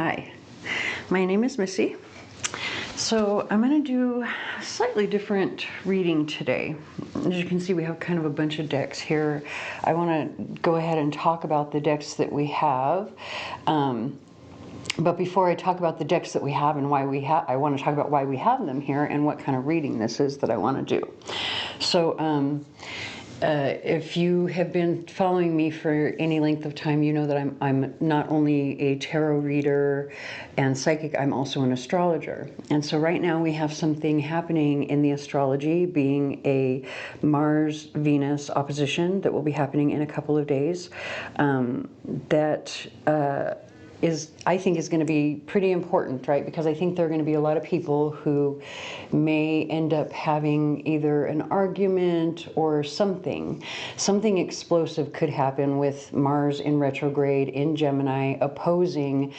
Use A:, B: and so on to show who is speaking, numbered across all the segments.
A: Hi, my name is Missy. So I'm going to do a slightly different reading today. As you can see, we have kind of a bunch of decks here. I want to go ahead and talk about the decks that we have. But before I talk about the decks that we have and why we have, I want to talk about why we have them here and what kind of reading this is that I want to do. So if you have been following me for any length of time, you know that I'm not only a tarot reader and psychic, I'm also an astrologer. And so right now we have something happening in the astrology, being a Mars-Venus opposition that will be happening in a couple of days. I think is going to be pretty important, right? Because I think there are going to be a lot of people who may end up having either an argument or something explosive could happen with Mars in retrograde in Gemini opposing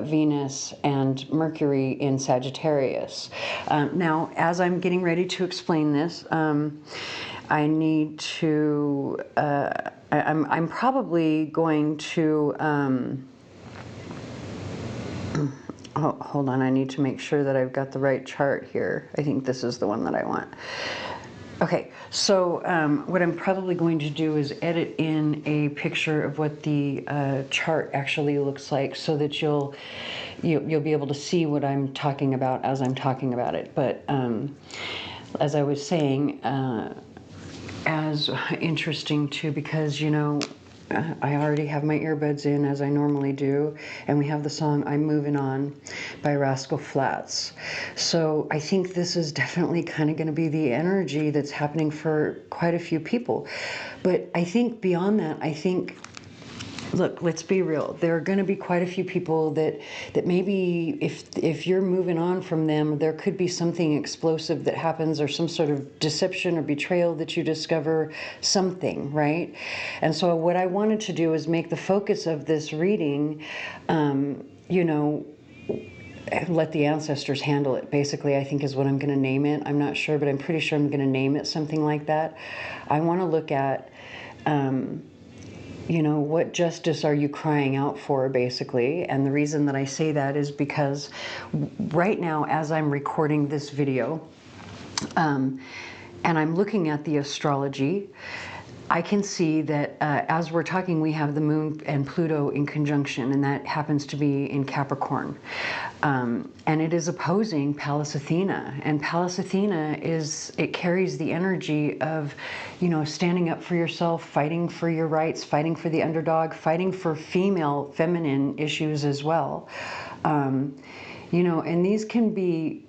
A: Venus and Mercury in Sagittarius. Now, as I'm getting ready to explain this, I need to, I'm probably going to, oh, hold on, I need to make sure that I've got the right chart here. I think this is the one that I want. Okay, so what I'm probably going to do is edit in a picture of what the chart actually looks like so that you'll be able to see what I'm talking about as I'm talking about it. But as I was saying, as interesting too, because, you know, I already have my earbuds in as I normally do, and we have the song I'm Moving On by Rascal Flatts. So I think this is definitely kind of going to be the energy that's happening for quite a few people. But I think beyond that, look, let's be real. There are going to be quite a few people that maybe if you're moving on from them, there could be something explosive that happens, or some sort of deception or betrayal that you discover, something, right? And so what I wanted to do is make the focus of this reading, you know, let the ancestors handle it, basically, I think is what I'm going to name it. I'm not sure, but I'm pretty sure I'm going to name it something like that. I want to look at you know, what justice are you crying out for, basically? And the reason that I say that is because right now, as I'm recording this video, and I'm looking at the astrology, I can see that as we're talking, we have the Moon and Pluto in conjunction, and that happens to be in Capricorn. And it is opposing Pallas Athena. And Pallas Athena it carries the energy of, you know, standing up for yourself, fighting for your rights, fighting for the underdog, fighting for feminine issues as well. You know, and these can be,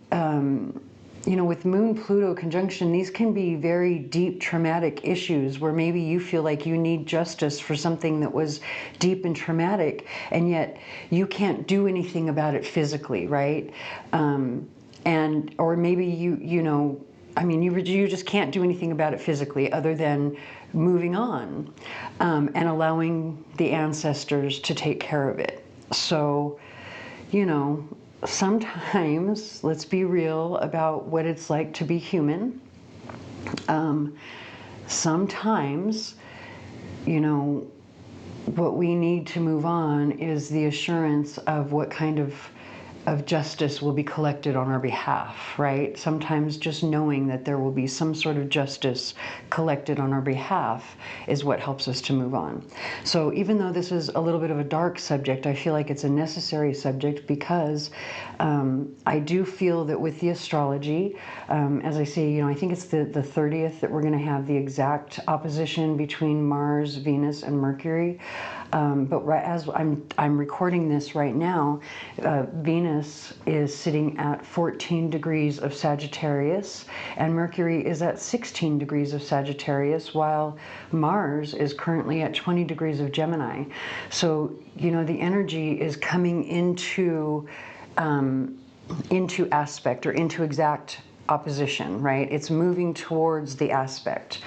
A: you know, with Moon-Pluto conjunction, these can be very deep traumatic issues where maybe you feel like you need justice for something that was deep and traumatic, and yet you can't do anything about it physically, right? Or maybe you know, I mean, you just can't do anything about it physically other than moving on and allowing the ancestors to take care of it. So, you know, sometimes, let's be real about what it's like to be human. Sometimes, you know, what we need to move on is the assurance of what kind of justice will be collected on our behalf, right? Sometimes just knowing that there will be some sort of justice collected on our behalf is what helps us to move on. So even though this is a little bit of a dark subject, I feel like it's a necessary subject because I do feel that with the astrology, as I say, you know, I think it's the 30th that we're going to have the exact opposition between Mars, Venus, and Mercury. But as I'm recording this right now, Venus is sitting at 14 degrees of Sagittarius, and Mercury is at 16 degrees of Sagittarius, while Mars is currently at 20 degrees of Gemini. So, you know, the energy is coming into aspect, or into exact opposition, right? It's moving towards the aspect.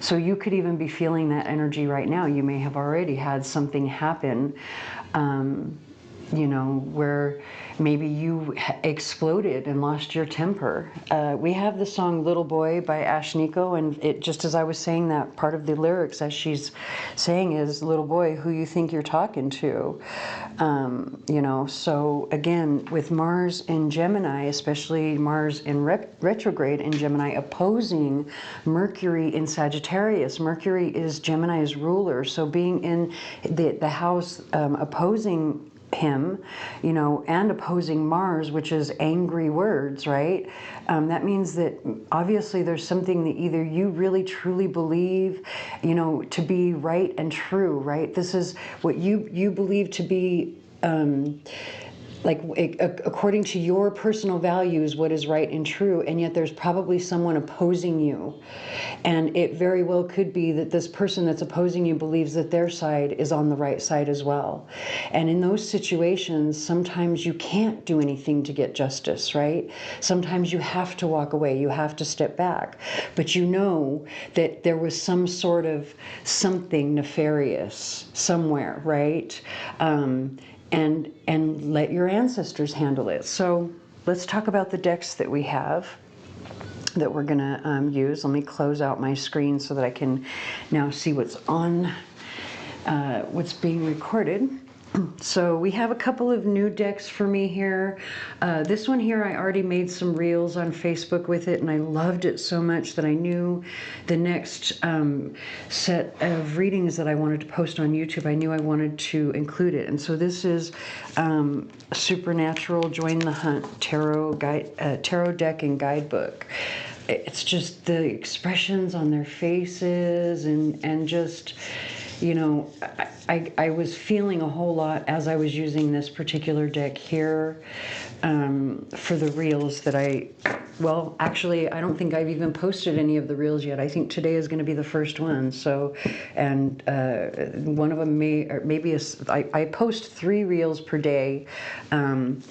A: So you could even be feeling that energy right now. You may have already had something happen you know, where maybe you exploded and lost your temper. We have the song Little Boy by Ashniko, and it, just as I was saying that, part of the lyrics as she's saying is, little boy, who you think you're talking to? You know, so again, with Mars in Gemini, especially Mars in retrograde in Gemini, opposing Mercury in Sagittarius. Mercury is Gemini's ruler, so being in the house opposing him, you know, and opposing Mars, which is angry words, right? That means that obviously there's something that either you really truly believe, you know, to be right and true, right? This is what you believe to be like according to your personal values, what is right and true, and yet there's probably someone opposing you. And it very well could be that this person that's opposing you believes that their side is on the right side as well. And in those situations, sometimes you can't do anything to get justice, right? Sometimes you have to walk away, you have to step back. But you know that there was some sort of something nefarious somewhere, right? And let your ancestors handle it. So let's talk about the decks that we have that we're gonna use. Let me close out my screen so that I can now see what's on, what's being recorded. So we have a couple of new decks for me here. This one here, I already made some reels on Facebook with it, and I loved it so much that I knew the next set of readings that I wanted to post on YouTube, I knew I wanted to include it. And so this is Supernatural Join the Hunt Tarot deck and guidebook. It's just the expressions on their faces and just, you know, I was feeling a whole lot as I was using this particular deck here for the reels that well, actually, I don't think I've even posted any of the reels yet. I think today is going to be the first one. So, and one of them I post 3 reels per day. You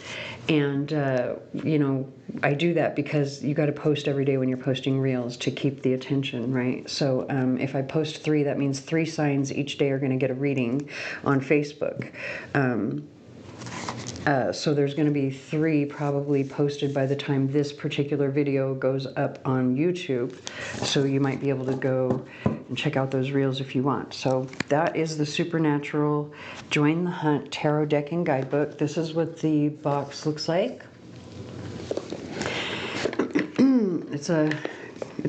A: know, I do that because you got to post every day when you're posting reels to keep the attention, right? So if I post 3, that means 3 signs each day are going to get a reading on Facebook. So there's going to be 3 probably posted by the time this particular video goes up on YouTube. So you might be able to go and check out those reels if you want. So that is the Supernatural Join the Hunt Tarot Deck and Guidebook. This is what the box looks like. It's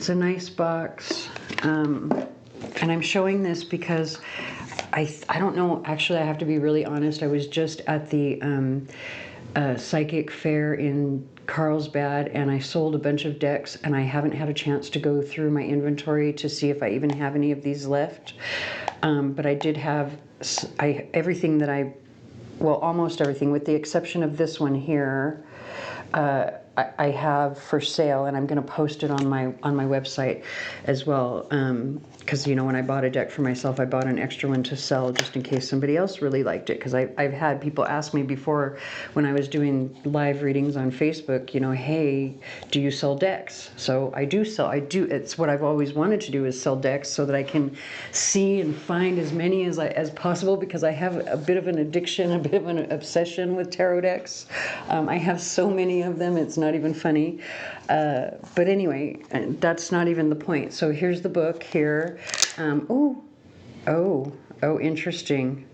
A: a nice box. And I'm showing this because I don't know, actually I have to be really honest, I was just at the psychic fair in Carlsbad and I sold a bunch of decks and I haven't had a chance to go through my inventory to see if I even have any of these left. But I did have everything that well, almost everything with the exception of this one here, I have for sale, and I'm going to post it on my website as well. Because, you know, when I bought a deck for myself, I bought an extra one to sell just in case somebody else really liked it. Because I've had people ask me before when I was doing live readings on Facebook, you know, hey, do you sell decks? So I do. It's what I've always wanted to do, is sell decks so that I can see and find as many as possible, because I have a bit of an addiction, a bit of an obsession with tarot decks. I have so many of them, it's not even funny. But anyway, that's not even the point. So here's the book here. Oh, interesting.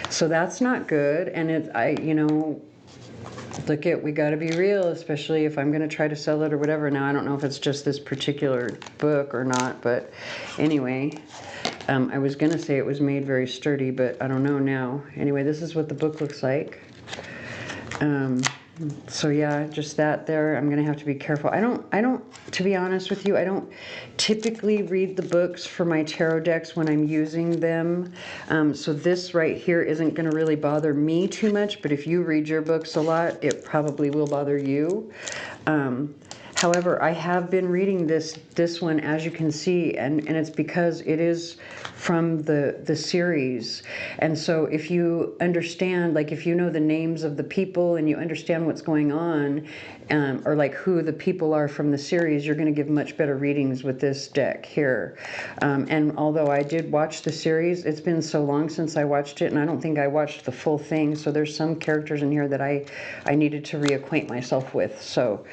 A: So that's not good. And you know, we got to be real, especially if I'm going to try to sell it or whatever. Now, I don't know if it's just this particular book or not, but anyway, I was going to say it was made very sturdy, but I don't know now. Anyway, this is what the book looks like. So yeah, just that there. I'm going to have to be careful. I don't, to be honest with you, I don't typically read the books for my tarot decks when I'm using them. So this right here isn't going to really bother me too much, but if you read your books a lot, it probably will bother you. However, I have been reading this one, as you can see, and it's because it is from the series. And so if you understand, like if you know the names of the people and you understand what's going on, or like who the people are from the series, you're going to give much better readings with this deck here. And although I did watch the series, it's been so long since I watched it, and I don't think I watched the full thing, so there's some characters in here that I needed to reacquaint myself with. So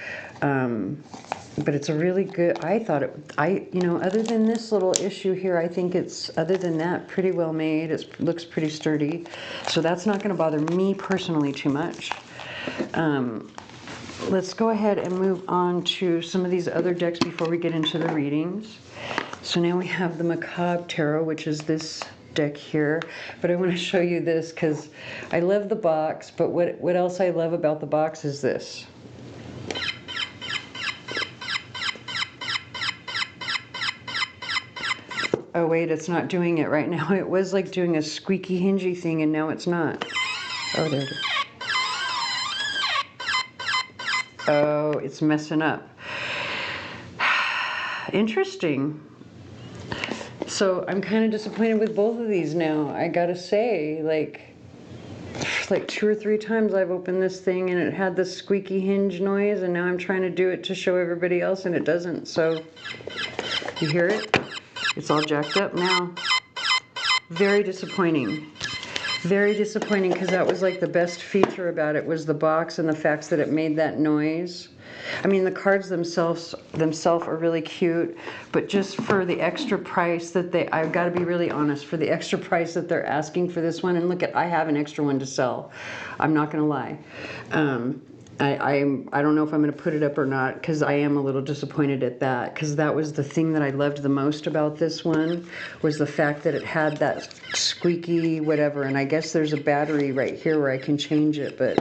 A: but it's a really good, I thought it, you know, other than this little issue here, I think it's, other than that, pretty well made. It looks pretty sturdy. So that's not going to bother me personally too much. Let's go ahead and move on to some of these other decks before we get into the readings. So now we have the Macabre Tarot, which is this deck here, but I want to show you this because I love the box, but what else I love about the box is this. Oh wait, it's not doing it right now. It was like doing a squeaky hingy thing, and now it's not. Oh, there it is. Oh, it's messing up. Interesting. So I'm kind of disappointed with both of these now. I gotta say, like 2 or 3 times I've opened this thing and it had this squeaky hinge noise, and now I'm trying to do it to show everybody else and it doesn't. So you hear it? It's all jacked up now. Very disappointing. Very disappointing, because that was like the best feature about it, was the box and the fact that it made that noise. I mean, the cards themselves are really cute, but just for the extra price that I've got to be really honest, for the extra price that they're asking for this one, and look at, I have an extra one to sell. I'm not going to lie. I don't know if I'm going to put it up or not, because I am a little disappointed at that, because that was the thing that I loved the most about this one, was the fact that it had that squeaky whatever, and I guess there's a battery right here where I can change it, but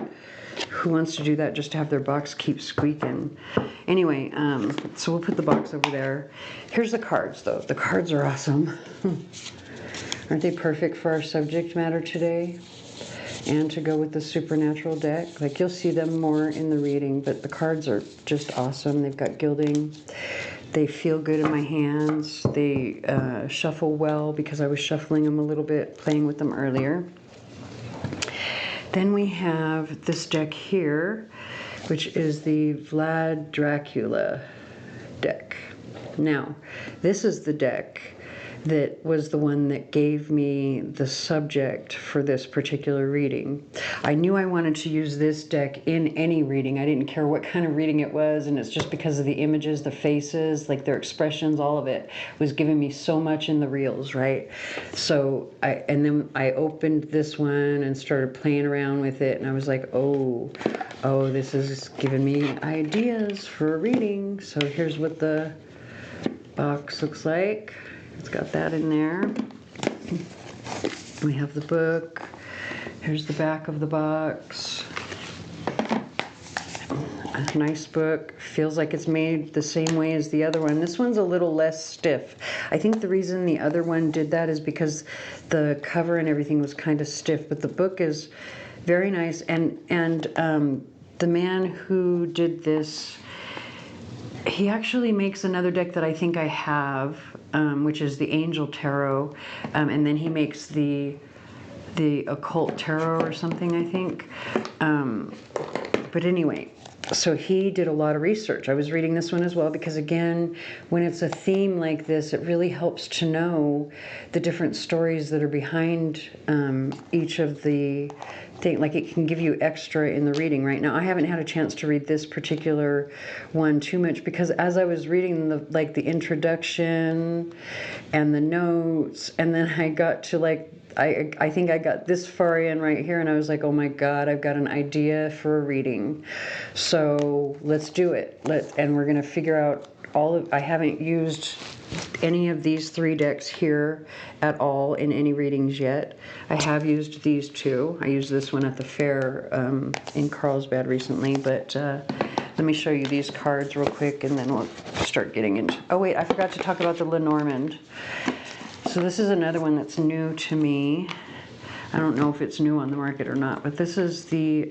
A: who wants to do that just to have their box keep squeaking? Anyway, so we'll put the box over there. Here's the cards, though. The cards are awesome. Aren't they perfect for our subject matter today? And to go with the supernatural deck. Like, you'll see them more in the reading, but the cards are just awesome. They've got gilding. They feel good in my hands. They shuffle well, because I was shuffling them a little bit, playing with them earlier. Then we have this deck here, which is the Vlad Dracula deck. Now, this is the deck that was the one that gave me the subject for this particular reading. I knew I wanted to use this deck in any reading. I didn't care what kind of reading it was, and it's just because of the images, the faces, like their expressions, all of it was giving me so much in the reels, right? So then I opened this one and started playing around with it, and I was like, oh, this is giving me ideas for a reading. So here's what the box looks like. It's got that in there. We have the book. Here's the back of the box. A nice book. Feels like it's made the same way as the other one. This one's a little less stiff. I think the reason the other one did that is because the cover and everything was kind of stiff, but the book is very nice. And the man who did this, he actually makes another deck that I think I have, which is the Angel Tarot, and then he makes the Occult Tarot or something, I think. But anyway, so he did a lot of research. I was reading this one as well, because again, when it's a theme like this, it really helps to know the different stories that are behind each of the thing. Like, it can give you extra in the reading. Right now, I haven't had a chance to read this particular one too much, because as I was reading the introduction and the notes, and then I got to I think I got this far in right here, and I was like, oh my God, I've got an idea for a reading. So let's do it. And we're gonna figure out I haven't used any of these 3 decks here at all in any readings yet. I have used these 2. I used this one at the fair in Carlsbad recently, but let me show you these cards real quick, and then we'll start getting into... Oh wait, I forgot to talk about the Lenormand. So this is another one that's new to me. I don't know if it's new on the market or not, but this is the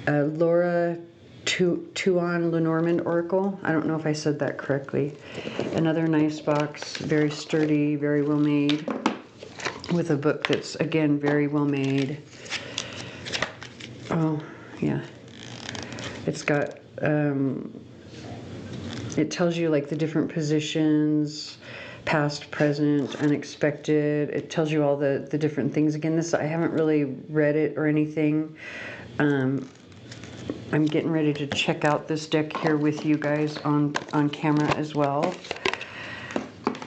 A: Laura Tuan Lenormand Oracle. I don't know if I said that correctly. Another nice box, very sturdy, very well made, with a book that's, again, very well made. Oh, yeah. It's got, it tells you like the different positions, past, present, unexpected. It tells you all the different things. Again, this, I haven't really read it or anything. I'm getting ready to check out this deck here with you guys on camera as well.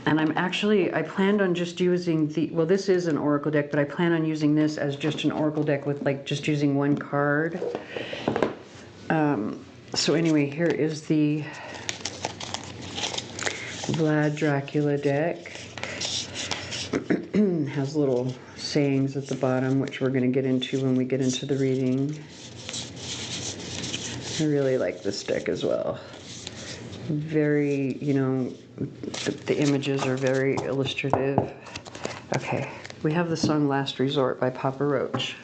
A: And I planned on just using well, this is an oracle deck, but I plan on using this as just an oracle deck with like just using one card. So anyway, here is the Vlad Dracula deck. Has little sayings at the bottom, which we're going to get into when we get into the reading. I really like this deck as well. Very, you know, the images are very illustrative. Okay, we have the song Last Resort by Papa Roach.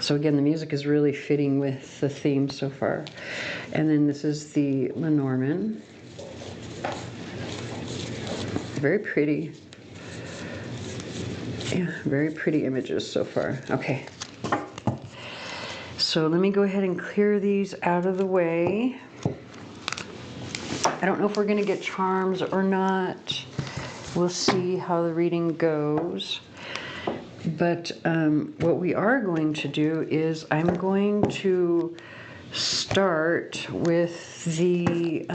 A: So again, the music is really fitting with the theme so far. And then this is the Lenormand. Very pretty. Yeah, very pretty images so far. Okay. So let me go ahead and clear these out of the way. I don't know if we're going to get charms or not. We'll see how the reading goes. But what we are going to do is I'm going to start with the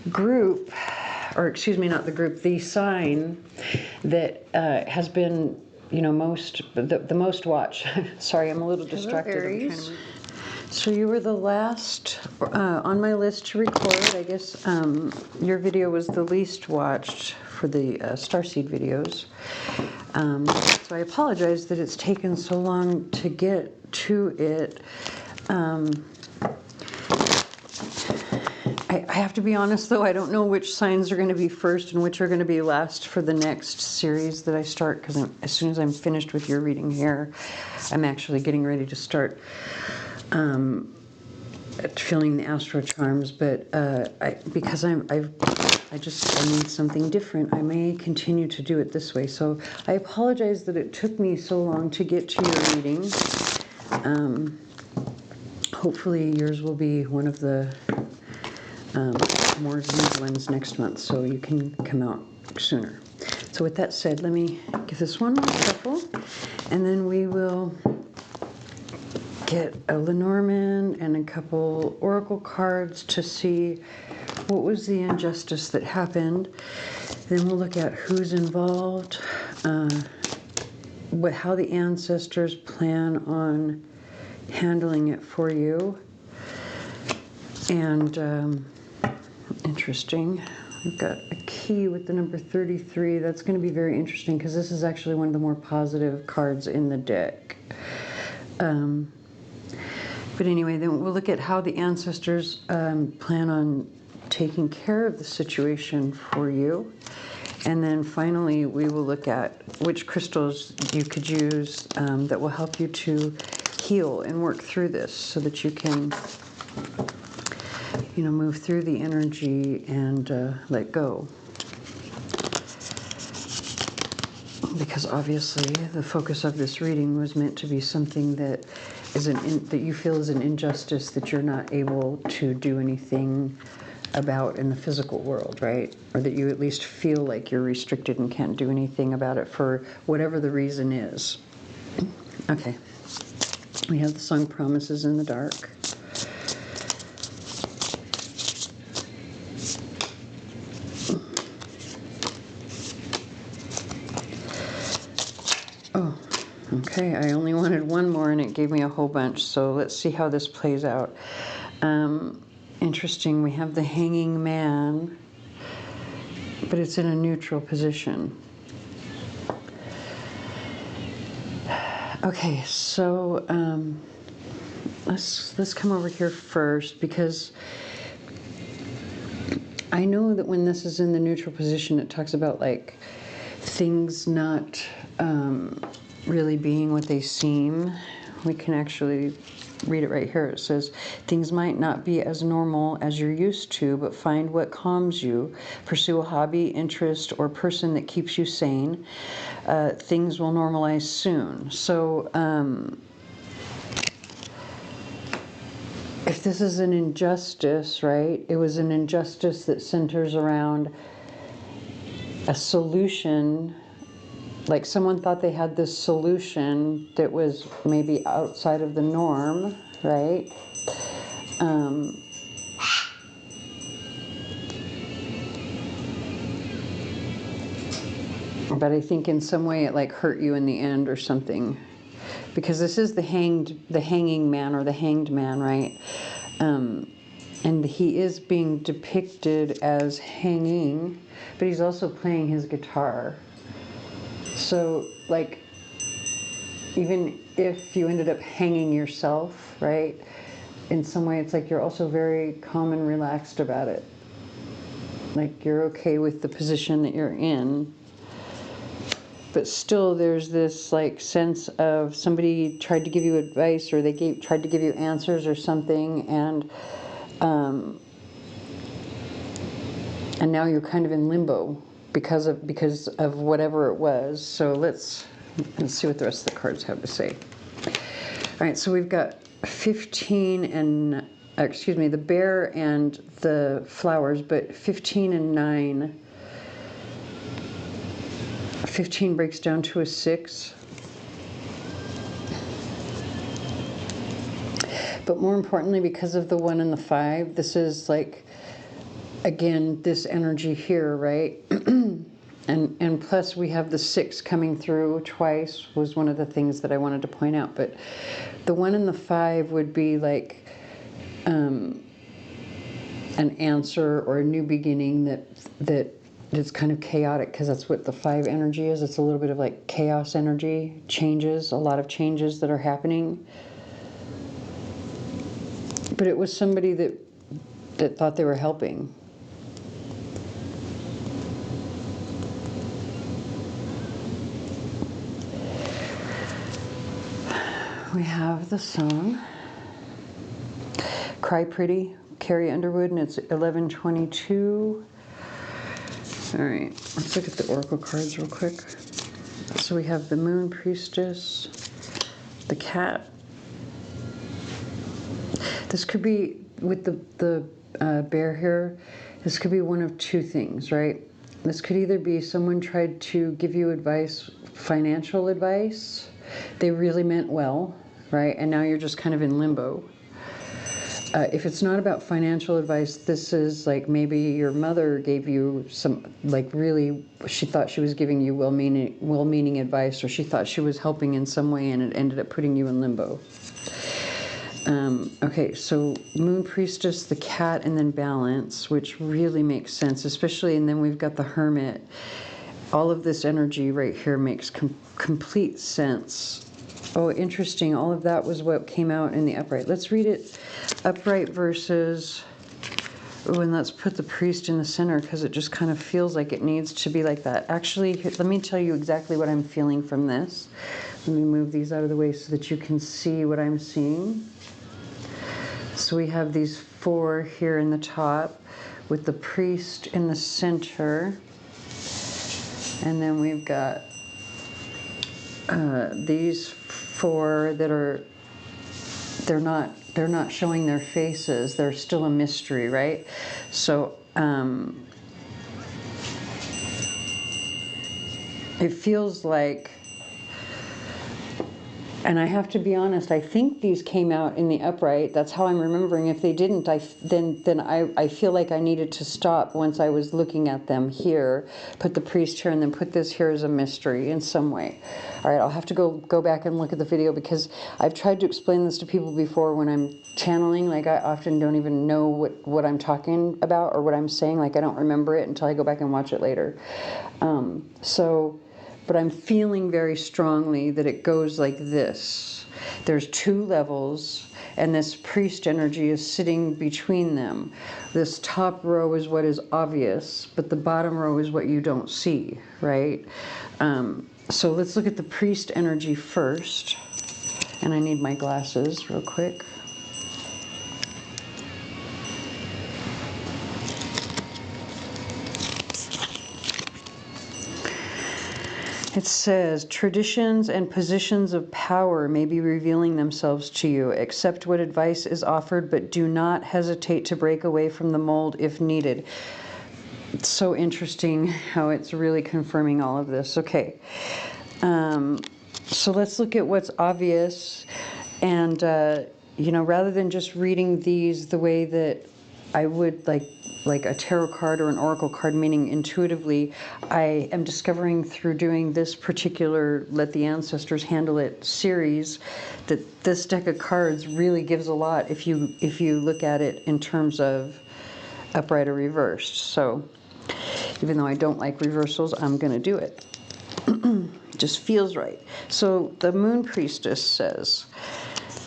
A: group, or excuse me, not the group, the sign that has been, you know, the most watched. Sorry, I'm a little distracted.
B: Hello, Aries.
A: So you were the last on my list to record. I guess your video was the least watched for the Starseed videos. So I apologize that it's taken so long to get to it. I have to be honest, though, I don't know which signs are going to be first and which are going to be last for the next series that I start, because as soon as I'm finished with your reading here, I'm actually getting ready to start filling the Astro Charms. But because I need something different, I may continue to do it this way. So I apologize that it took me so long to get to your reading. Hopefully yours will be one of the more viewed ones next month, so you can come out sooner. So with that said, let me give this one more shuffle, and then we will get a Lenormand and a couple oracle cards to see what was the injustice that happened. Then we'll look at who's involved, how the ancestors plan on handling it for you. And interesting, we've got a key with the number 33. That's going to be very interesting because this is actually one of the more positive cards in the deck. But anyway, then we'll look at how the ancestors plan on taking care of the situation for you. And then finally, we will look at which crystals you could use that will help you to heal and work through this so that you can, you know, move through the energy and let go. Because obviously the focus of this reading was meant to be something that is that you feel is an injustice that you're not able to do anything about in the physical world, right? Or that you at least feel like you're restricted and can't do anything about it for whatever the reason is. Okay. We have the song Promises in the Dark. Oh, okay. I only wanted one more and it gave me a whole bunch. So let's see how this plays out. Interesting. We have the Hanging Man, but it's in a neutral position. Okay, so let's come over here first, because I know that when this is in the neutral position, it talks about like things not really being what they seem. We can actually read it right here. It says, things might not be as normal as you're used to, but find what calms you. Pursue a hobby, interest, or person that keeps you sane. Things will normalize soon. So if this is an injustice, right? It was an injustice that centers around a solution. Like someone thought they had this solution that was maybe outside of the norm, right? But I think in some way it like hurt you in the end or something, because this is the hanging man or the hanged man, right? And he is being depicted as hanging, but he's also playing his guitar. So, like, even if you ended up hanging yourself, right, in some way it's like you're also very calm and relaxed about it. Like, you're okay with the position that you're in. But still, there's this, like, sense of somebody tried to give you advice, or they tried to give you answers or something, and now you're kind of in limbo because of whatever it was. So let's see what the rest of the cards have to say. All right, so we've got 15 and, excuse me, the bear and the flowers, but 15 and 9. 15 breaks down to a 6. But more importantly, because of the 1 and the 5, this is like, again, this energy here, right? and plus we have the 6 coming through twice, was one of the things that I wanted to point out. But the 1 and the 5 would be like an answer or a new beginning that it's kind of chaotic, because that's what the 5 energy is. It's a little bit of like chaos energy, changes, a lot of changes that are happening. But it was somebody that thought they were helping. We have the song, Cry Pretty, Carrie Underwood, and it's 11:22. All right, let's look at the oracle cards real quick. So we have the Moon Priestess, the Cat. This could be, with the bear here, this could be one of two things, right? This could either be someone tried to give you advice, financial advice. They really meant well, right? And now you're just kind of in limbo. If it's not about financial advice, this is like maybe your mother gave you some, like really, she thought she was giving you well-meaning advice, or she thought she was helping in some way, and it ended up putting you in limbo. Okay, so Moon Priestess, the Cat, and then Balance, which really makes sense, especially, and then we've got the Hermit. All of this energy right here makes complete sense. Oh, interesting. All of that was what came out in the upright. Let's read it upright versus... Oh, and let's put the priest in the center, because it just kind of feels like it needs to be like that. Actually, let me tell you exactly what I'm feeling from this. Let me move these out of the way so that you can see what I'm seeing. So we have these 4 here in the top with the priest in the center. And then we've got these 4 that are, they're not showing their faces. They're still a mystery, right? So it feels like, and I have to be honest, I think these came out in the upright. That's how I'm remembering. If they didn't, then I feel like I needed to stop once I was looking at them here, put the priest here, and then put this here as a mystery in some way. All right, I'll have to go back and look at the video, because I've tried to explain this to people before when I'm channeling. Like, I often don't even know what I'm talking about or what I'm saying. Like, I don't remember it until I go back and watch it later. But I'm feeling very strongly that it goes like this. There's 2 levels, and this priest energy is sitting between them. This top row is what is obvious, but the bottom row is what you don't see, right? So let's look at the priest energy first. And I need my glasses real quick. It says, traditions and positions of power may be revealing themselves to you. Accept what advice is offered, but do not hesitate to break away from the mold if needed. It's so interesting how it's really confirming all of this. Okay, so let's look at what's obvious. And, you know, rather than just reading these the way that I would like a tarot card or an oracle card, meaning intuitively, I am discovering through doing this particular Let the Ancestors Handle It series that this deck of cards really gives a lot if you look at it in terms of upright or reversed. So even though I don't like reversals, I'm going to do it. It just feels right. So the Moon Priestess says,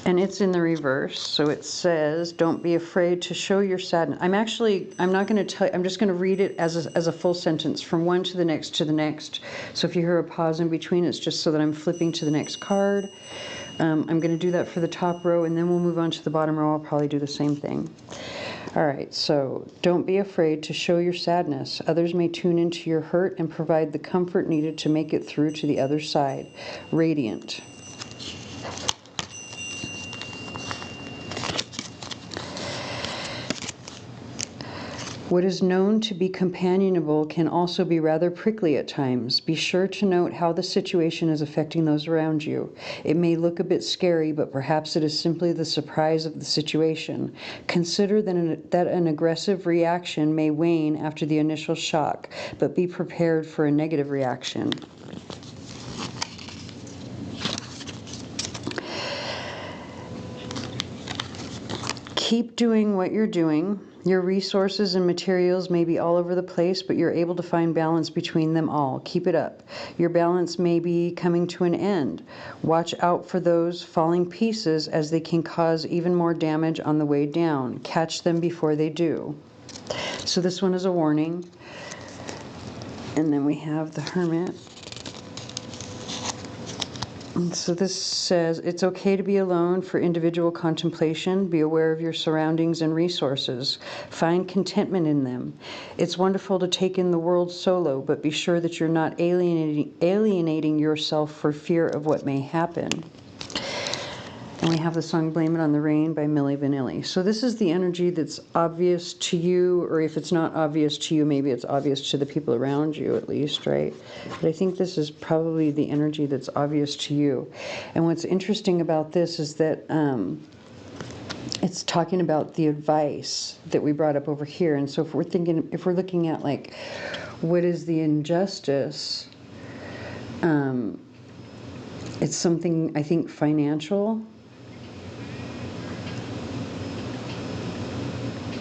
A: and it's in the reverse, so it says, don't be afraid to show your sadness. I'm not going to tell you, I'm just going to read it as a full sentence from one to the next to the next. So if you hear a pause in between, it's just so that I'm flipping to the next card. I'm going to do that for the top row, and then we'll move on to the bottom row. I'll probably do the same thing. All right, so don't be afraid to show your sadness. Others may tune into your hurt and provide the comfort needed to make it through to the other side. Radiant. What is known to be companionable can also be rather prickly at times. Be sure to note how the situation is affecting those around you. It may look a bit scary, but perhaps it is simply the surprise of the situation. Consider that an aggressive reaction may wane after the initial shock, but be prepared for a negative reaction. Keep doing what you're doing. Your resources and materials may be all over the place, but you're able to find balance between them all. Keep it up. Your balance may be coming to an end. Watch out for those falling pieces, as they can cause even more damage on the way down. Catch them before they do. So this one is a warning. And then we have the Hermit. And so this says, it's okay to be alone for individual contemplation. Be aware of your surroundings and resources. Find contentment in them. It's wonderful to take in the world solo, but be sure that you're not alienating yourself for fear of what may happen. And we have the song Blame It on the Rain by Milli Vanilli. So this is the energy that's obvious to you, or if it's not obvious to you, maybe it's obvious to the people around you at least, right? But I think this is probably the energy that's obvious to you. And what's interesting about this is that it's talking about the advice that we brought up over here. And so if we're looking at like, what is the injustice? It's something, I think, financial.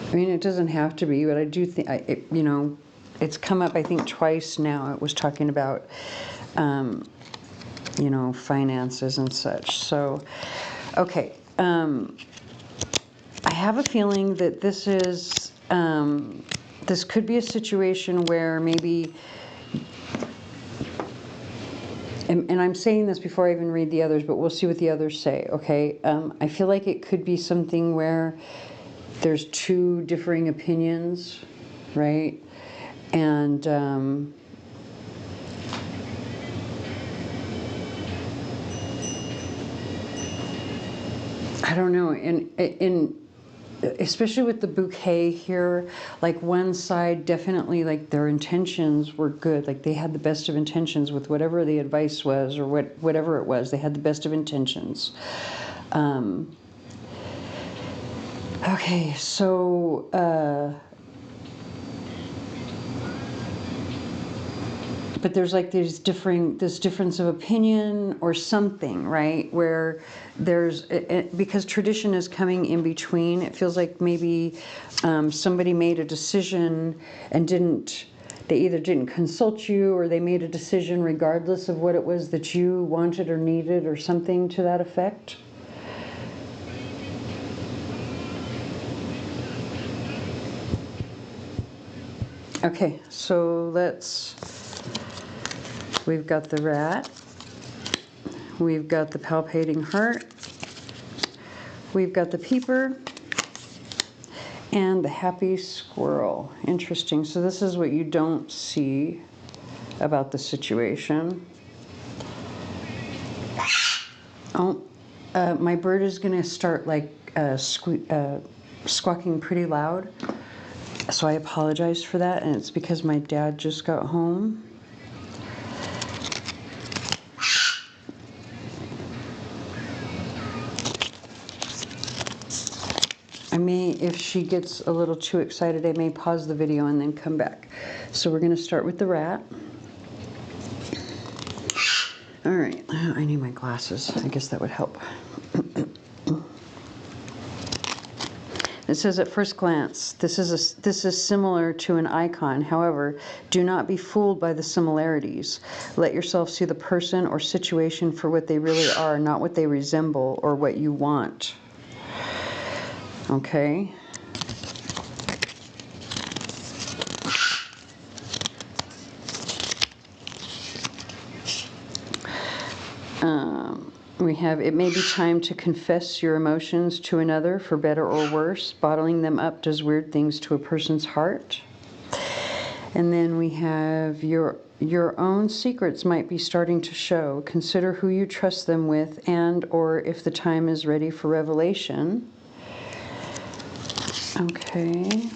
A: I mean, it doesn't have to be, but I do think, you know, it's come up, I think, twice now. It was talking about, you know, finances and such. So, okay. I have a feeling that this is, this could be a situation where maybe, and I'm saying this before I even read the others, but we'll see what the others say, okay? I feel like it could be something where there's two differing opinions, right? And I don't know, in especially with the bouquet here, like one side definitely, like their intentions were good, like they had the best of intentions with whatever the advice was, or whatever it was, they had the best of intentions. Okay, so but there's like this difference of opinion or something, right? Where there's, because tradition is coming in between, it feels like maybe somebody made a decision and they either didn't consult you, or they made a decision regardless of what it was that you wanted or needed, or something to that effect. Okay, so we've got the rat, we've got the palpating heart, we've got the peeper, and the happy squirrel. Interesting. So this is what you don't see about the situation. Oh, my bird is going to start like squawking pretty loud. So I apologize for that, and it's because my dad just got home. If she gets a little too excited, I may pause the video and then come back. So we're going to start with the rat. All right, I need my glasses. I guess that would help. It says at first glance, this is similar to an icon. However, do not be fooled by the similarities. Let yourself see the person or situation for what they really are, not what they resemble or what you want. Okay. We have, it may be time to confess your emotions to another for better or worse. Bottling them up does weird things to a person's heart. And then we have your own secrets might be starting to show. Consider who you trust them with and or if the time is ready for revelation. Okay.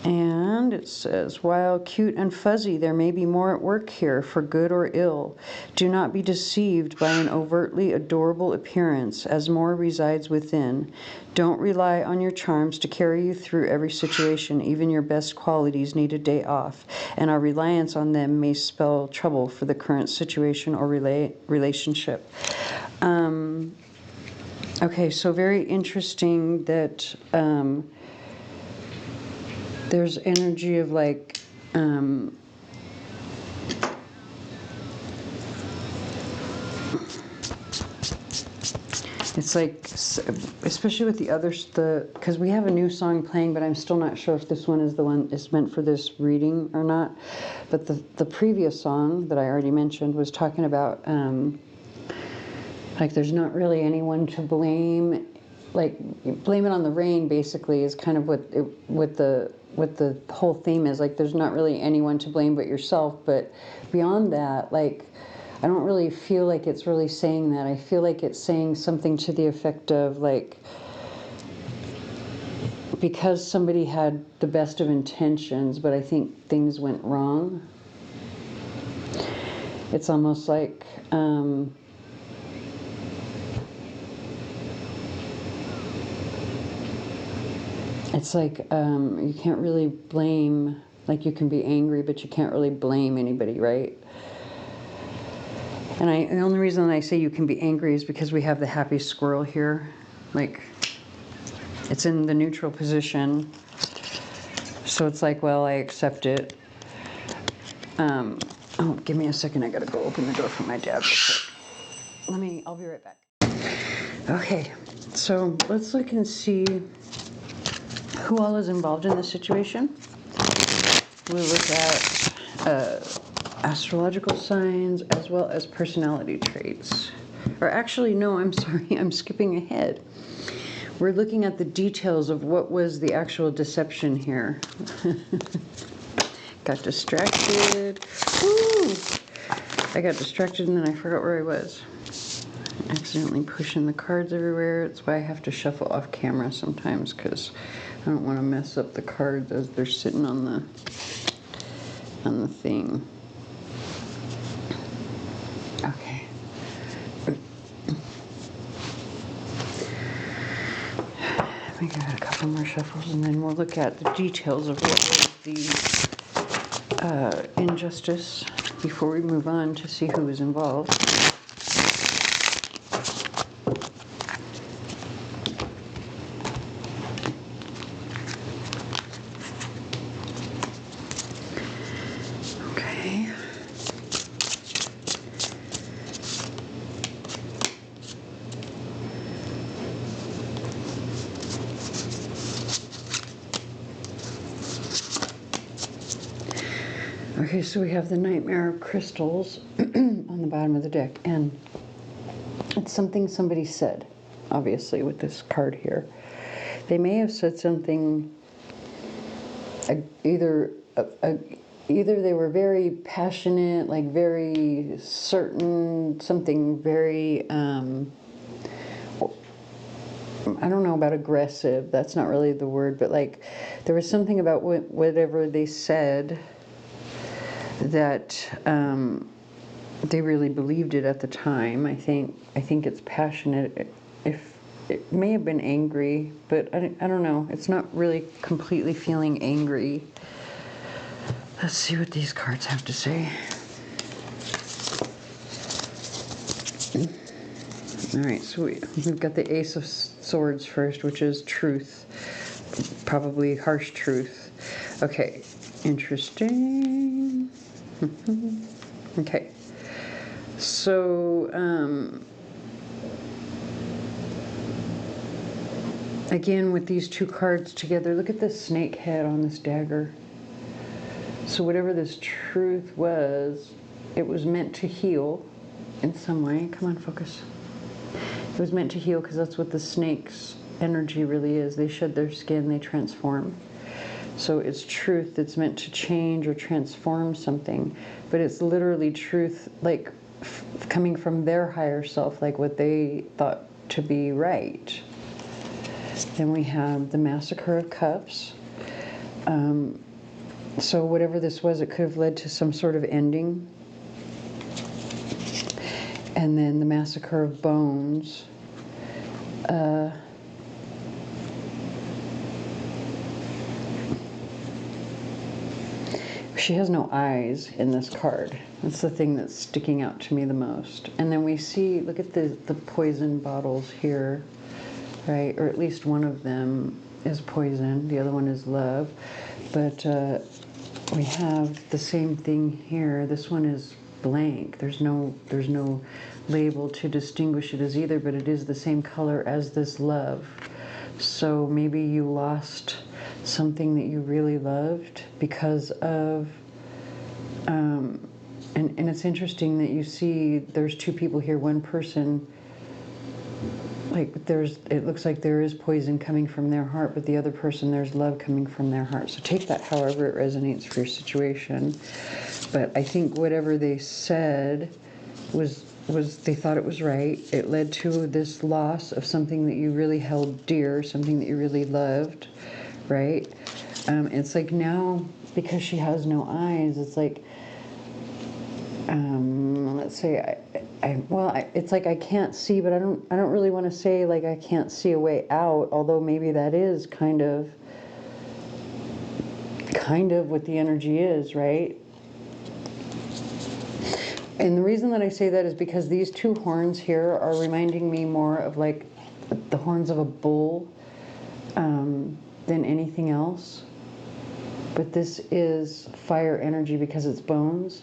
A: And it says, while cute and fuzzy, there may be more at work here, for good or ill. Do not be deceived by an overtly adorable appearance, as more resides within. Don't rely on your charms to carry you through every situation. Even your best qualities need a day off, and our reliance on them may spell trouble for the current situation or relationship. Okay, so very interesting that there's energy of like it's like, especially with the others, because we have a new song playing, but I'm still not sure if this one is the one is meant for this reading or not. But the previous song that I already mentioned was talking about like there's not really anyone to blame. Like, blame it on the rain basically is kind of what the whole theme is. Like, there's not really anyone to blame but yourself. But beyond that, like, I don't really feel like it's really saying that. I feel like it's saying something to the effect of, like, because somebody had the best of intentions, but I think things went wrong. It's almost like it's like you can't really blame, like you can be angry, but you can't really blame anybody, right? And the only reason I say you can be angry is because we have the happy squirrel here. Like, it's in the neutral position. So it's like, well, I accept it. Oh, give me a second. I gotta go open the door for my dad real quick. I'll be right back. Okay, so let's look and see who all is involved in this situation. We'll look at astrological signs as well as personality traits. Or actually, no, I'm sorry, I'm skipping ahead. We're looking at the details of what was the actual deception here. Got distracted. Woo! I got distracted and then I forgot where I was. Accidentally pushing the cards everywhere. That's why I have to shuffle off camera sometimes, because I don't want to mess up the cards as they're sitting on the thing. Okay. Let me give it a couple more shuffles and then we'll look at the details of what was the injustice before we move on to see who is involved. Okay, so we have the Nightmare of Crystals on the bottom of the deck, and it's something somebody said, obviously, with this card here. They may have said something, either they were very passionate, like very certain, something very, I don't know about aggressive, that's not really the word, but like there was something about whatever they said that they really believed it at the time. I think it's passionate. If it may have been angry, but I don't know. It's not really completely feeling angry. Let's see what these cards have to say. All right, so we've got the Ace of Swords first, which is truth, probably harsh truth. Okay, interesting. Okay, so again with these two cards together, look at this snake head on this dagger. So whatever this truth was, it was meant to heal in some way. Come on, focus. It was meant to heal because that's what the snake's energy really is. They shed their skin, they transform. So it's truth that's meant to change or transform something, but it's literally truth, like coming from their higher self, like what they thought to be right. Then we have the Massacre of Cups. So whatever this was, it could have led to some sort of ending. And then the Massacre of Bones. She has no eyes in this card. That's the thing that's sticking out to me the most. And then we see, look at the poison bottles here, right? Or at least one of them is poison, the other one is love. But we have the same thing here. This one is blank. There's no label to distinguish it as either, but it is the same color as this love. So maybe you lost something that you really loved because of and it's interesting that you see there's two people here. One person, like it looks like there is poison coming from their heart, but the other person, there's love coming from their heart. So take that however it resonates for your situation. But I think whatever they said was they thought it was right. It led to this loss of something that you really held dear, something that you really loved, right? It's like now, because she has no eyes, it's like, let's say, it's like I can't see, but I don't really want to say like I can't see a way out, although maybe that is kind of what the energy is, right? And the reason that I say that is because these two horns here are reminding me more of like the horns of a bull than anything else. But this is fire energy because it's bones.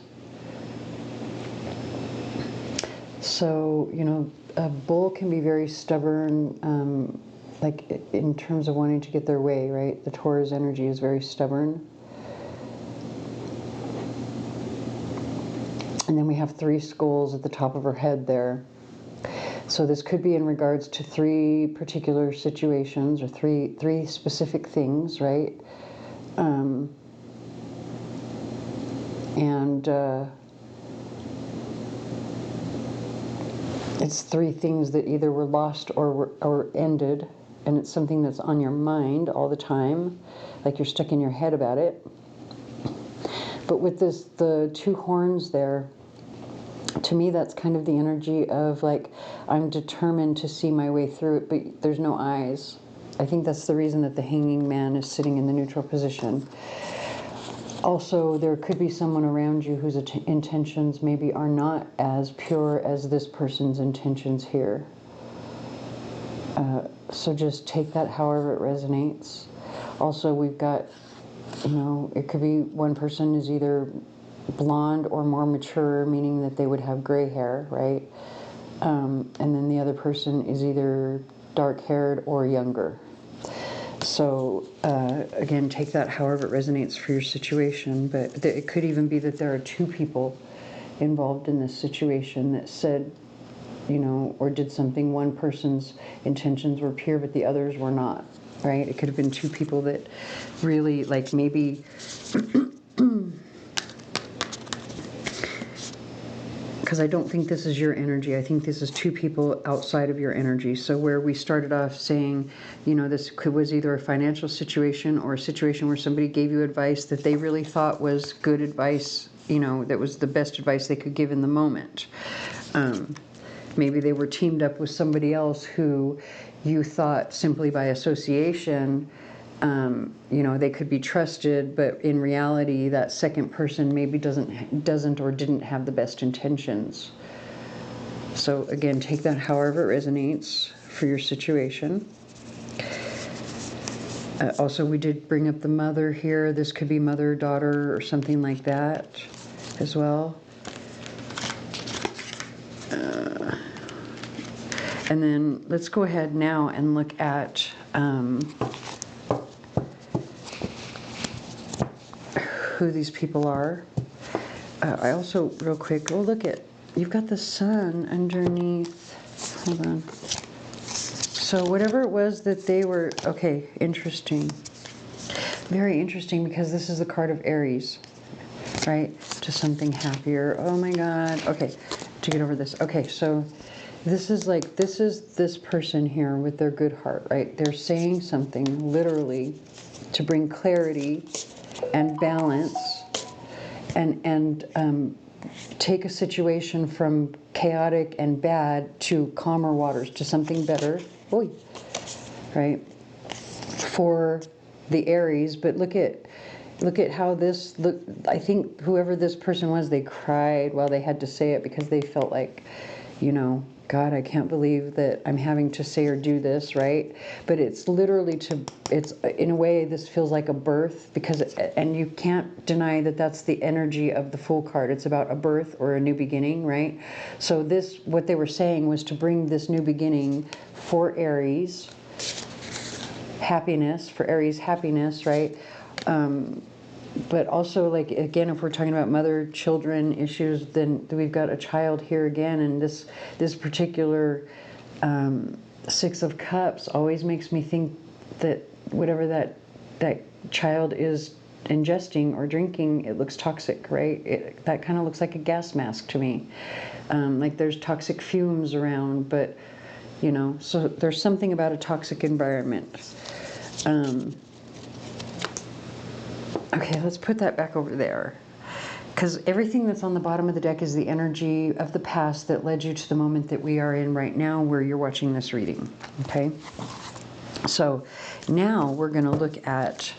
A: So, you know, a bull can be very stubborn, like in terms of wanting to get their way, right? The Taurus energy is very stubborn. And then we have 3 skulls at the top of her head there. So this could be in regards to 3 particular situations or three specific things, right? It's 3 things that either were lost or ended, and it's something that's on your mind all the time, like you're stuck in your head about it. But with the 2 horns there, to me that's kind of the energy of like, I'm determined to see my way through it, but there's no eyes. I think that's the reason that the Hanging Man is sitting in the neutral position. Also, there could be someone around you whose intentions maybe are not as pure as this person's intentions here. So just take that however it resonates. Also, we've got, you know, it could be one person is either blonde or more mature, meaning that they would have gray hair, right? And then the other person is either dark-haired or younger. So again, take that however it resonates for your situation, but it could even be that there are two people involved in this situation that said, you know, or did something. One person's intentions were pure, but the others were not, right? It could have been two people that really, like, maybe because I don't think this is your energy. I think this is two people outside of your energy. So where we started off saying, you know, was either a financial situation or a situation where somebody gave you advice that they really thought was good advice, you know, that was the best advice they could give in the moment. Maybe they were teamed up with somebody else who you thought simply by association, you know, they could be trusted, but in reality, that second person maybe doesn't or didn't have the best intentions. So again, take that however it resonates for your situation. Also, we did bring up the mother here. This could be mother, daughter, or something like that as well. And then let's go ahead now and look at who these people are. I also, real quick, oh, look at, you've got the sun underneath. Hold on. So whatever it was that they were, okay, interesting. Very interesting, because this is the card of Aries, right? To something happier. Oh my God. Okay, to get over this. Okay, so this is like, this is this person here with their good heart, right? They're saying something literally to bring clarity and balance and take a situation from chaotic and bad to calmer waters, to something better. Oy. Right? For the Aries, but look at how this look. I think whoever this person was, they cried while they had to say it, because they felt like, you know, God, I can't believe that I'm having to say or do this, right? But it's literally it's in a way, this feels like a birth, because, and you can't deny that that's the energy of the Fool card. It's about a birth or a new beginning, right? So this, what they were saying was to bring this new beginning for Aries, happiness, for Aries happiness, right? But also, like, again, if we're talking about mother-children issues, then we've got a child here again, and this particular Six of Cups always makes me think that whatever that child is ingesting or drinking, it looks toxic, right? That kind of looks like a gas mask to me. Like there's toxic fumes around, but, you know, so there's something about a toxic environment. Okay, let's put that back over there, because everything that's on the bottom of the deck is the energy of the past that led you to the moment that we are in right now, where you're watching this reading. Okay, so now we're going to look at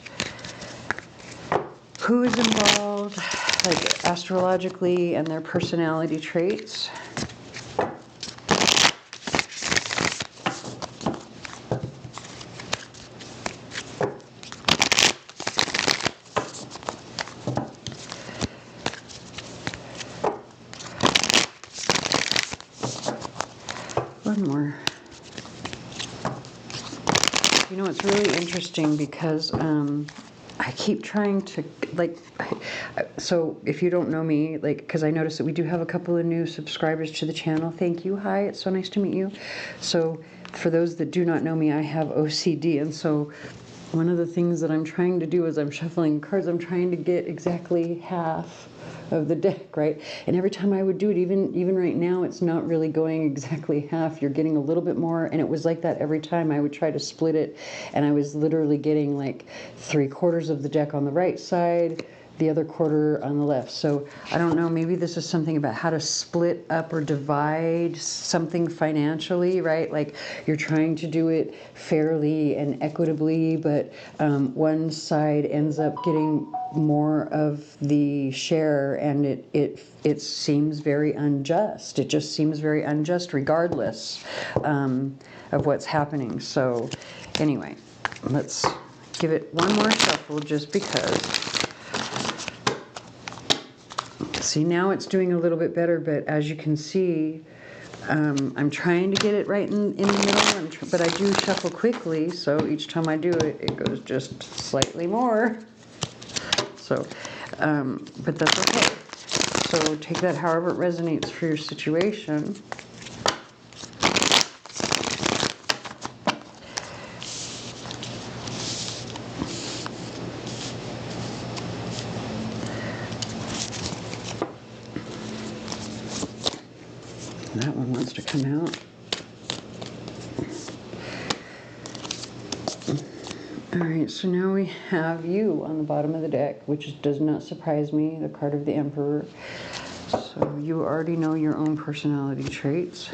A: who is involved, like astrologically, and their personality traits. One more. You know, it's really interesting because I keep trying to, like, so if you don't know me, like, because I noticed that we do have a couple of new subscribers to the channel. Thank you. Hi, it's so nice to meet you. So for those that do not know me, I have OCD, and so one of the things that I'm trying to do as I'm shuffling cards, I'm trying to get exactly half of the deck, right? And every time I would do it, even right now, it's not really going exactly half. You're getting a little bit more, and it was like that every time I would try to split it, and I was literally getting like 3/4 of the deck on the right side, the other quarter on the left. So I don't know, maybe this is something about how to split up or divide something financially, right? Like you're trying to do it fairly and equitably, but one side ends up getting more of the share, and it seems very unjust. It just seems very unjust regardless of what's happening. So anyway, let's give it one more shuffle just because. See, now it's doing a little bit better, but as you can see, I'm trying to get it right in the middle, but I do shuffle quickly, so each time I do it, it goes just slightly more. So, but that's okay. So take that however it resonates for your situation. That one wants to come out. All right, so now we have you on the bottom of the deck, which does not surprise me, the card of the Emperor. So you already know your own personality traits.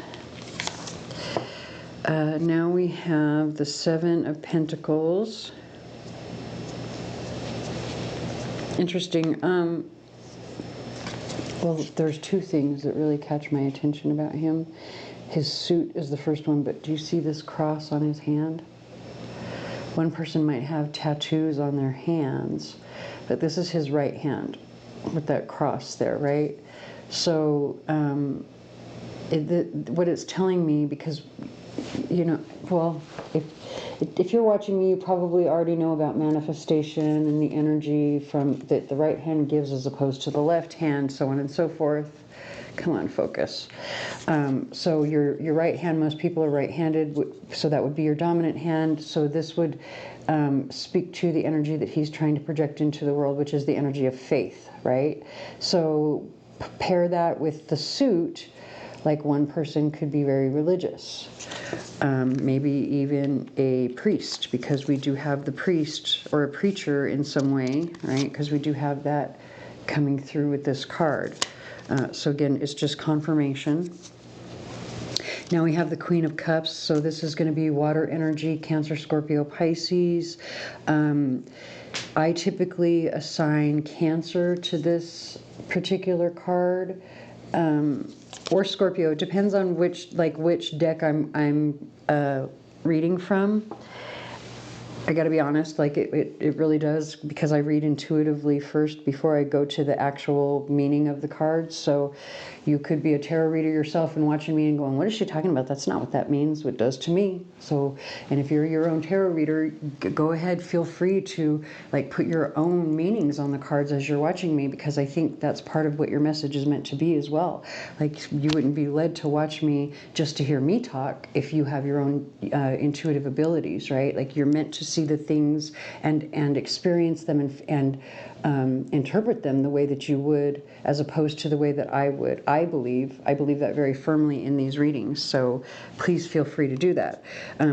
A: Now we have the Seven of Pentacles. Interesting. Well, there's two things that really catch my attention about him. His suit is the first one, but do you see this cross on his hand? One person might have tattoos on their hands, but this is his right hand with that cross there, right? So what it's telling me, because, you know, well, if you're watching me, you probably already know about manifestation and the energy from that the right hand gives as opposed to the left hand, so on and so forth. Come on, focus. So your right hand, most people are right-handed, so that would be your dominant hand. So this would speak to the energy that he's trying to project into the world, which is the energy of faith, right? So pair that with the suit, like one person could be very religious. Maybe even a priest, because we do have the priest or a preacher in some way, right? Because we do have that coming through with this card. So again, it's just confirmation. Now we have the Queen of Cups, so this is going to be water energy, Cancer, Scorpio, Pisces. I typically assign Cancer to this particular card, or Scorpio. It depends on which deck I'm reading from. I got to be honest, like it really does, because I read intuitively first before I go to the actual meaning of the cards. So you could be a tarot reader yourself and watching me and going, what is she talking about? That's not what that means. What it does to me. So, and if you're your own tarot reader, go ahead, feel free to like put your own meanings on the cards as you're watching me, because I think that's part of what your message is meant to be as well. Like you wouldn't be led to watch me just to hear me talk if you have your own intuitive abilities, right? Like you're meant to see the things and experience them and interpret them the way that you would, as opposed to the way that I would. I believe that very firmly in these readings. So please feel free to do that.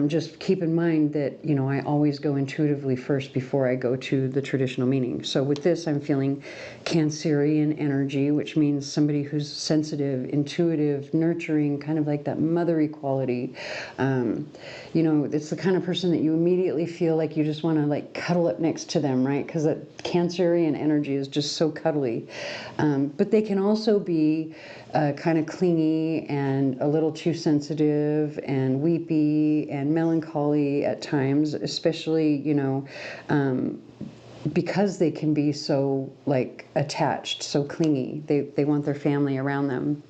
A: Just keep in mind that, you know, I always go intuitively first before I go to the traditional meaning. So with this, I'm feeling Cancerian energy, which means somebody who's sensitive, intuitive, nurturing, kind of like that motherly quality. You know, it's the kind of person that you immediately feel like you just want to like cuddle up next to them, right? Because that Cancerian energy is just so cuddly. But they can also be kind of clingy and a little too sensitive and weepy and melancholy at times, especially, you know, because they can be so like attached, so clingy. They want their family around them.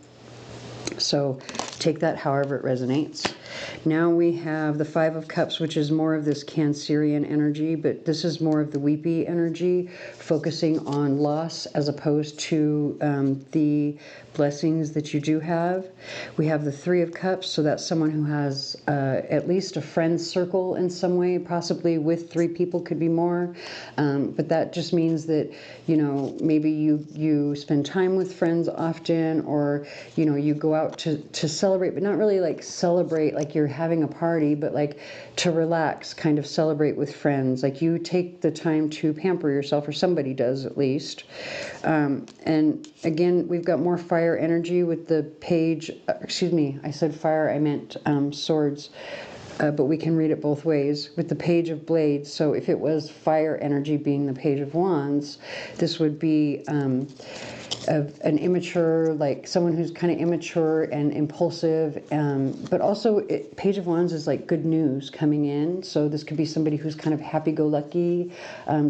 A: So take that however it resonates. Now we have the Five of Cups, which is more of this Cancerian energy, but this is more of the weepy energy, focusing on loss as opposed to the blessings that you do have. We have the Three of Cups, so that's someone who has at least a friend circle in some way, possibly with three people, could be more. But that just means that, you know, maybe you spend time with friends often, or, you know, you go out to celebrate, but not really like celebrate like you're having a party, but like to relax, kind of celebrate with friends. Like you take the time to pamper yourself, or somebody does at least. And again, we've got more fire energy with the page, excuse me, I said fire, I meant swords. But we can read it both ways with the Page of Blades. So if it was fire energy being the Page of Wands, this would be an immature, like someone who's kind of immature and impulsive. But also, Page of Wands is like good news coming in. So this could be somebody who's kind of happy-go-lucky,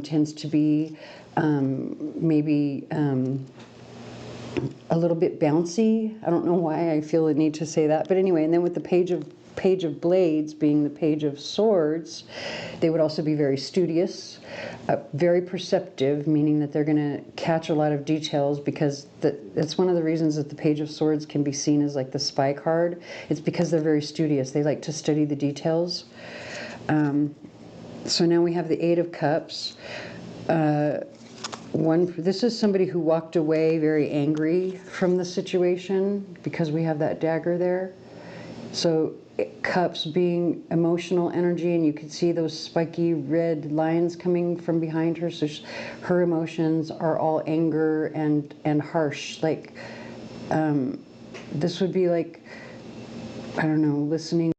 A: tends to be maybe a little bit bouncy. I don't know why I feel the need to say that, but anyway. And then with the page of blades being the page of swords, they would also be very studious, very perceptive, meaning that they're going to catch a lot of details, because that's one of the reasons that the page of swords can be seen as like the spy card. It's because they're very studious. They like to study the details. So now we have the Eight of Cups. This is somebody who walked away very angry from the situation, because we have that dagger there. So cups being emotional energy, and you can see those spiky red lines coming from behind her. So her emotions are all anger and harsh. Like this would be like, I don't know, listening